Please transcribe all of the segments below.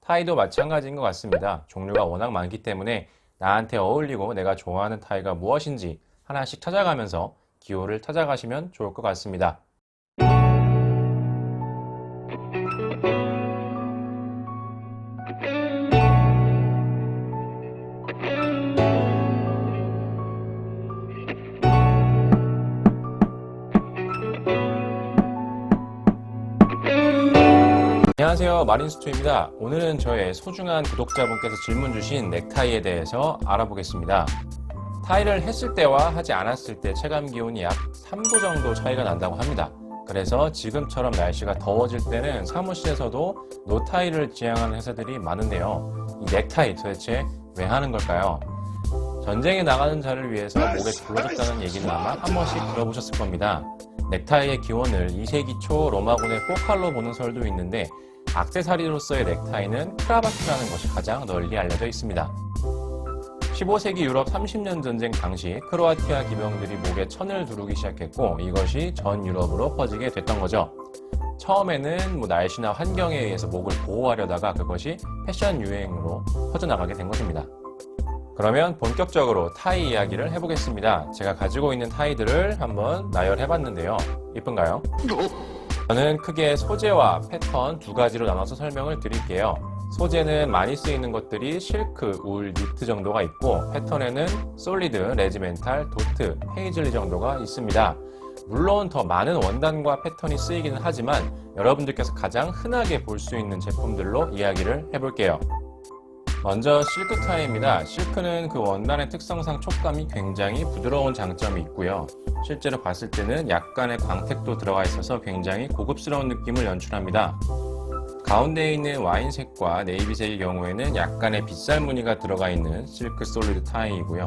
타이도 마찬가지인 것 같습니다. 종류가 워낙 많기 때문에 나한테 어울리고 내가 좋아하는 타이가 무엇인지 하나씩 찾아가면서 기호를 찾아가시면 좋을 것 같습니다. 안녕하세요, 마린스투입니다. 오늘은 저의 소중한 구독자분께서 질문 주신 넥타이에 대해서 알아보겠습니다. 타이를 했을 때와 하지 않았을 때 체감 기온이 약 3도 정도 차이가 난다고 합니다. 그래서 지금처럼 날씨가 더워질 때는 사무실에서도 노타이를 지향하는 회사들이 많은데요. 이 넥타이 도대체 왜 하는 걸까요? 전쟁에 나가는 자를 위해서 목에 둘러줬다는 얘기는 아마 한 번씩 들어보셨을 겁니다. 넥타이의 기원을 2세기 초 로마군의 포칼로 보는 설도 있는데 액세서리로서의 넥타이는 크라바트라는 것이 가장 널리 알려져 있습니다. 15세기 유럽 30년 전쟁 당시 크로아티아 기병들이 목에 천을 두르기 시작했고 이것이 전 유럽으로 퍼지게 됐던 거죠. 처음에는 날씨나 환경에 의해서 목을 보호하려다가 그것이 패션 유행으로 퍼져나가게 된 것입니다. 그러면 본격적으로 타이 이야기를 해보겠습니다. 제가 가지고 있는 타이들을 한번 나열해봤는데요. 이쁜가요? 저는 크게 소재와 패턴 두 가지로 나눠서 설명을 드릴게요. 소재는 많이 쓰이는 것들이 실크, 울, 니트 정도가 있고 패턴에는 솔리드, 레지멘탈, 도트, 페이즐리 정도가 있습니다. 물론 더 많은 원단과 패턴이 쓰이기는 하지만 여러분들께서 가장 흔하게 볼 수 있는 제품들로 이야기를 해볼게요. 먼저 실크 타이입니다. 실크는 그 원단의 특성상 촉감이 굉장히 부드러운 장점이 있고요. 실제로 봤을 때는 약간의 광택도 들어가 있어서 굉장히 고급스러운 느낌을 연출합니다. 가운데에 있는 와인색과 네이비색의 경우에는 약간의 빗살 무늬가 들어가 있는 실크 솔리드 타이이고요.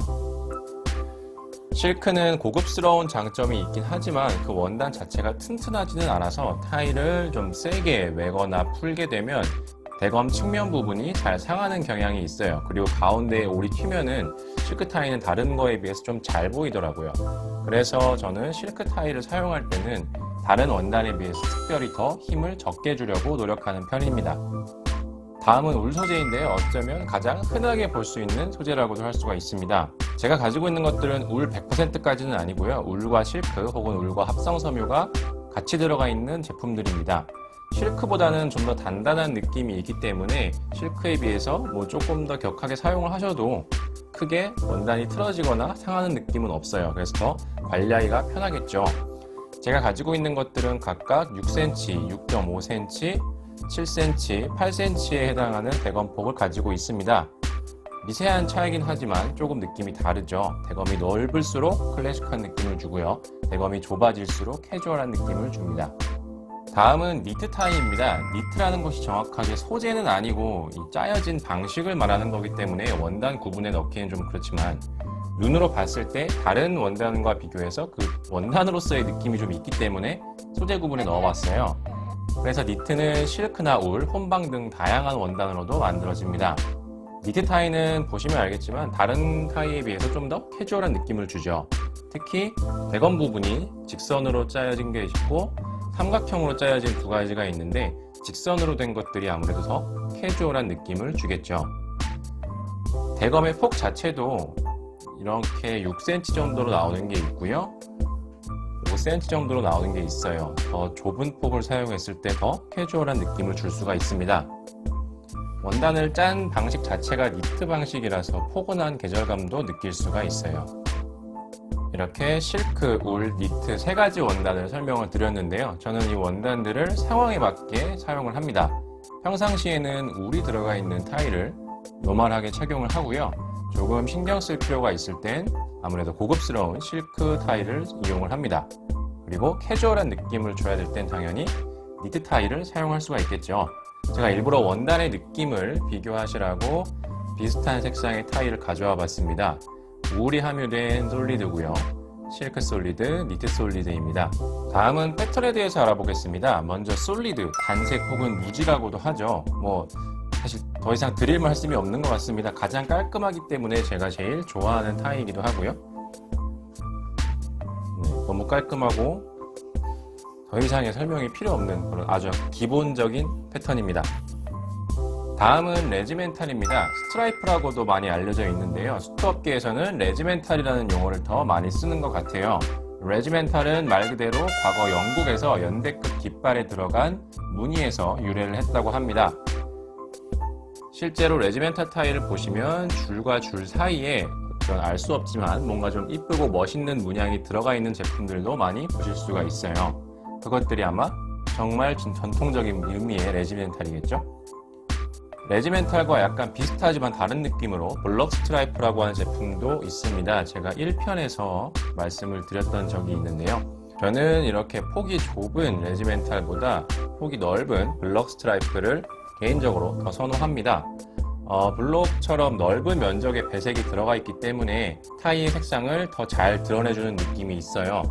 실크는 고급스러운 장점이 있긴 하지만 그 원단 자체가 튼튼하지는 않아서 타이를 좀 세게 매거나 풀게 되면 대검 측면 부분이 잘 상하는 경향이 있어요. 그리고 가운데에 올이 튀면은 실크 타이는 다른 거에 비해서 좀 잘 보이더라고요. 그래서 저는 실크 타이를 사용할 때는 다른 원단에 비해서 특별히 더 힘을 적게 주려고 노력하는 편입니다. 다음은 울 소재인데요. 어쩌면 가장 흔하게 볼 수 있는 소재라고도 할 수가 있습니다. 제가 가지고 있는 것들은 울 100%까지는 아니고요. 울과 실크 혹은 울과 합성 섬유가 같이 들어가 있는 제품들입니다. 실크보다는 좀 더 단단한 느낌이 있기 때문에 실크에 비해서 조금 더 격하게 사용을 하셔도 크게 원단이 틀어지거나 상하는 느낌은 없어요. 그래서 더 관리하기가 편하겠죠. 제가 가지고 있는 것들은 각각 6cm, 6.5cm, 7cm, 8cm에 해당하는 대검폭을 가지고 있습니다. 미세한 차이긴 하지만 조금 느낌이 다르죠. 대검이 넓을수록 클래식한 느낌을 주고요. 대검이 좁아질수록 캐주얼한 느낌을 줍니다. 다음은 니트 타이입니다. 니트라는 것이 정확하게 소재는 아니고 이 짜여진 방식을 말하는 거기 때문에 원단 구분에 넣기는 좀 그렇지만 눈으로 봤을 때 다른 원단과 비교해서 그 원단으로서의 느낌이 좀 있기 때문에 소재 구분에 넣어봤어요. 그래서 니트는 실크나 울, 혼방 등 다양한 원단으로도 만들어집니다. 니트 타이는 보시면 알겠지만 다른 타이에 비해서 좀 더 캐주얼한 느낌을 주죠. 특히 대검 부분이 직선으로 짜여진 게 있고 삼각형으로 짜여진 두 가지가 있는데 직선으로 된 것들이 아무래도 더 캐주얼한 느낌을 주겠죠. 대검의 폭 자체도 이렇게 6cm 정도로 나오는 게 있고요. 5cm 정도로 나오는 게 있어요. 더 좁은 폭을 사용했을 때 더 캐주얼한 느낌을 줄 수가 있습니다. 원단을 짠 방식 자체가 니트 방식이라서 포근한 계절감도 느낄 수가 있어요. 이렇게 실크, 울, 니트 세 가지 원단을 설명을 드렸는데요. 저는 이 원단들을 상황에 맞게 사용을 합니다. 평상시에는 울이 들어가 있는 타이를 노멀하게 착용을 하고요. 조금 신경 쓸 필요가 있을 땐 아무래도 고급스러운 실크 타이를 이용을 합니다. 그리고 캐주얼한 느낌을 줘야 될 땐 당연히 니트 타이를 사용할 수가 있겠죠. 제가 일부러 원단의 느낌을 비교하시라고 비슷한 색상의 타이를 가져와 봤습니다. 울이 함유된 솔리드고요. 실크 솔리드, 니트 솔리드입니다. 다음은 패턴에 대해서 알아보겠습니다. 먼저 솔리드, 단색 혹은 무지라고도 하죠. 사실 더 이상 드릴 말씀이 없는 것 같습니다. 가장 깔끔하기 때문에 제가 제일 좋아하는 타이이기도 하고요. 너무 깔끔하고 더 이상의 설명이 필요 없는 그런 아주 기본적인 패턴입니다. 다음은 레지멘탈입니다. 스트라이프라고도 많이 알려져 있는데요. 수트 업계에서는 레지멘탈이라는 용어를 더 많이 쓰는 것 같아요. 레지멘탈은 말 그대로 과거 영국에서 연대급 깃발에 들어간 무늬에서 유래를 했다고 합니다. 실제로 레지멘탈 타일을 보시면 줄과 줄 사이에 그런 알 수 없지만 뭔가 좀 이쁘고 멋있는 문양이 들어가 있는 제품들도 많이 보실 수가 있어요. 그것들이 아마 정말 전통적인 의미의 레지멘탈이겠죠? 레지멘탈과 약간 비슷하지만 다른 느낌으로 블럭 스트라이프라고 하는 제품도 있습니다. 제가 1편에서 말씀을 드렸던 적이 있는데요. 저는 이렇게 폭이 좁은 레지멘탈보다 폭이 넓은 블럭 스트라이프를 개인적으로 더 선호합니다. 블록처럼 넓은 면적의 배색이 들어가 있기 때문에 타이의 색상을 더 잘 드러내주는 느낌이 있어요.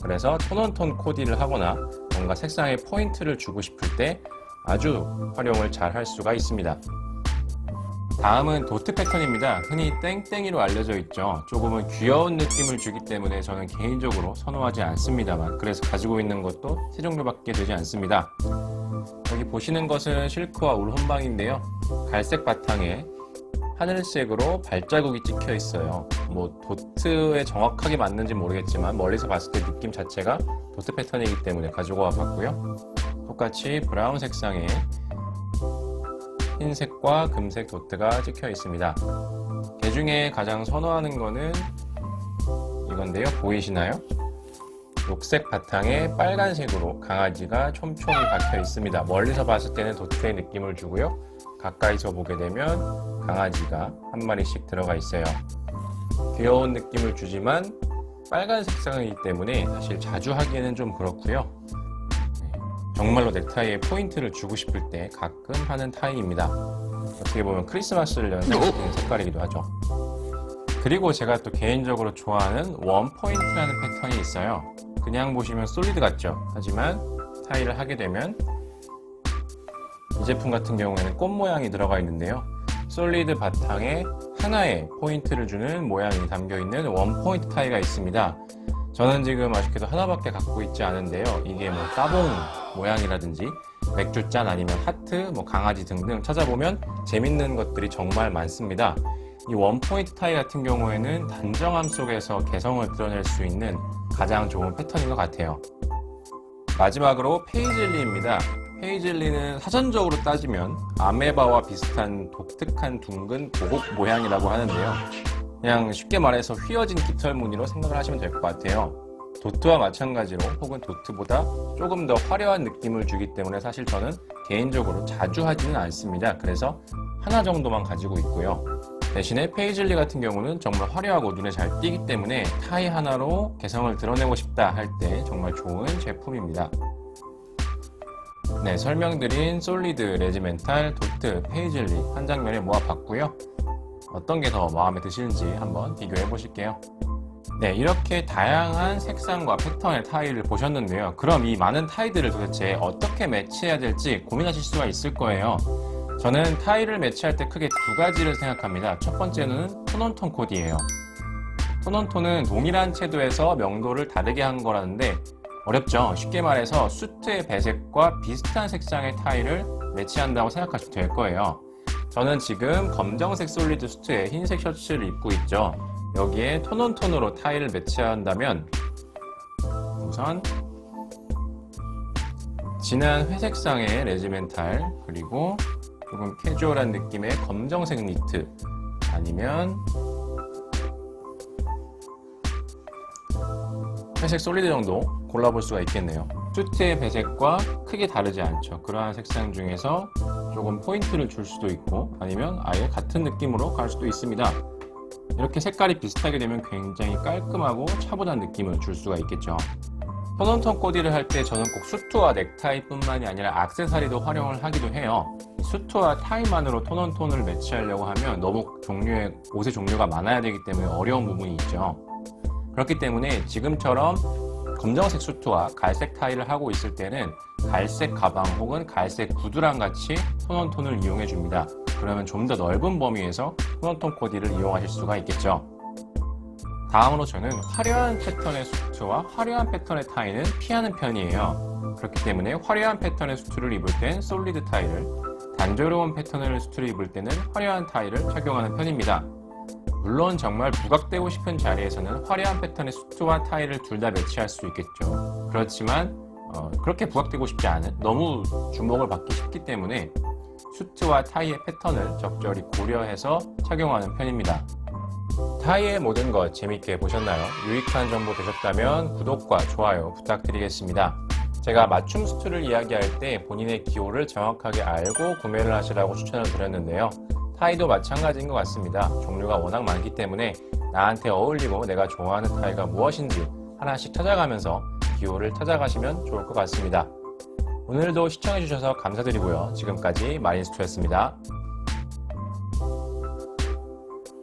그래서 톤온톤 코디를 하거나 뭔가 색상에 포인트를 주고 싶을 때 아주 활용을 잘 할 수가 있습니다. 다음은 도트 패턴입니다. 흔히 땡땡이로 알려져 있죠. 조금은 귀여운 느낌을 주기 때문에 저는 개인적으로 선호하지 않습니다만, 그래서 가지고 있는 것도 세 종류밖에 되지 않습니다. 여기 보시는 것은 실크와 울 혼방인데요. 갈색 바탕에 하늘색으로 발자국이 찍혀 있어요. 도트에 정확하게 맞는지 모르겠지만 멀리서 봤을 때 느낌 자체가 도트 패턴이기 때문에 가지고 와봤고요. 똑같이 브라운 색상에 흰색과 금색 도트가 찍혀 있습니다. 그 중에 가장 선호하는 거는 이건데요. 보이시나요? 녹색 바탕에 빨간색으로 강아지가 촘촘히 박혀 있습니다. 멀리서 봤을 때는 도트의 느낌을 주고요. 가까이서 보게 되면 강아지가 한 마리씩 들어가 있어요. 귀여운 느낌을 주지만 빨간 색상이기 때문에 사실 자주 하기에는 좀 그렇고요. 정말로 넥타이에 포인트를 주고 싶을 때 가끔 하는 타이입니다. 어떻게 보면 크리스마스를 연상시키는 색깔이기도 하죠. 그리고 제가 또 개인적으로 좋아하는 원 포인트라는 패턴이 있어요. 그냥 보시면 솔리드 같죠? 하지만 타이를 하게 되면 이 제품 같은 경우에는 꽃 모양이 들어가 있는데요. 솔리드 바탕에 하나의 포인트를 주는 모양이 담겨있는 원 포인트 타이가 있습니다. 저는 지금 아쉽게도 하나밖에 갖고 있지 않은데요. 이게 따봉 모양이라든지 맥주잔 아니면 하트, 강아지 등등 찾아보면 재밌는 것들이 정말 많습니다. 이 원포인트 타이 같은 경우에는 단정함 속에서 개성을 드러낼 수 있는 가장 좋은 패턴인 것 같아요. 마지막으로 페이즐리입니다. 페이즐리는 사전적으로 따지면 아메바와 비슷한 독특한 둥근 보복 모양이라고 하는데요. 그냥 쉽게 말해서 휘어진 깃털 무늬로 생각을 하시면 될 것 같아요. 도트와 마찬가지로 혹은 도트보다 조금 더 화려한 느낌을 주기 때문에 사실 저는 개인적으로 자주 하지는 않습니다. 그래서 하나 정도만 가지고 있고요. 대신에 페이즐리 같은 경우는 정말 화려하고 눈에 잘 띄기 때문에 타이 하나로 개성을 드러내고 싶다 할 때 정말 좋은 제품입니다. 네, 설명드린 솔리드, 레지멘탈, 도트, 페이즐리 한 장면에 모아봤고요. 어떤 게 더 마음에 드시는지 한번 비교해 보실게요. 네, 이렇게 다양한 색상과 패턴의 타이를 보셨는데요. 그럼 이 많은 타이들을 도대체 어떻게 매치해야 될지 고민하실 수가 있을 거예요. 저는 타이를 매치할 때 크게 두 가지를 생각합니다. 첫 번째는 톤온톤 코디예요. 톤온톤은 동일한 채도에서 명도를 다르게 한 거라는데 어렵죠? 쉽게 말해서 수트의 배색과 비슷한 색상의 타이를 매치한다고 생각하시면 될 거예요. 저는 지금 검정색 솔리드 수트에 흰색 셔츠를 입고 있죠. 여기에 톤온톤으로 타이를 매치한다면 우선 진한 회색상의 레지멘탈, 그리고 조금 캐주얼한 느낌의 검정색 니트, 아니면 회색 솔리드 정도 골라볼 수가 있겠네요. 수트의 배색과 크게 다르지 않죠. 그러한 색상 중에서 조금 포인트를 줄 수도 있고 아니면 아예 같은 느낌으로 갈 수도 있습니다. 이렇게 색깔이 비슷하게 되면 굉장히 깔끔하고 차분한 느낌을 줄 수가 있겠죠. 톤온톤 코디를 할 때 저는 꼭 수트와 넥타이 뿐만이 아니라 액세서리도 활용을 하기도 해요. 수트와 타이만으로 톤온톤을 매치하려고 하면 너무 옷의 종류가 많아야 되기 때문에 어려운 부분이 있죠. 그렇기 때문에 지금처럼 검정색 수트와 갈색 타이를 하고 있을 때는 갈색 가방 혹은 갈색 구두랑 같이 톤온톤을 이용해 줍니다. 그러면 좀 더 넓은 범위에서 톤온톤 코디를 이용하실 수가 있겠죠. 다음으로 저는 화려한 패턴의 수트와 화려한 패턴의 타이는 피하는 편이에요. 그렇기 때문에 화려한 패턴의 수트를 입을 땐 솔리드 타이를, 단조로운 패턴을 수트를 입을 때는 화려한 타이를 착용하는 편입니다. 물론 정말 부각되고 싶은 자리에서는 화려한 패턴의 수트와 타이를 둘 다 매치할 수 있겠죠. 그렇지만 그렇게 부각되고 싶지 않은, 너무 주목을 받기 쉽기 때문에 수트와 타이의 패턴을 적절히 고려해서 착용하는 편입니다. 타이의 모든 것 재밌게 보셨나요? 유익한 정보 되셨다면 구독과 좋아요 부탁드리겠습니다. 제가 맞춤 수트를 이야기할 때 본인의 기호를 정확하게 알고 구매를 하시라고 추천을 드렸는데요. 타이도 마찬가지인 것 같습니다. 종류가 워낙 많기 때문에 나한테 어울리고 내가 좋아하는 타이가 무엇인지 하나씩 찾아가면서 기호를 찾아가시면 좋을 것 같습니다. 오늘도 시청해주셔서 감사드리고요. 지금까지 마린스토였습니다.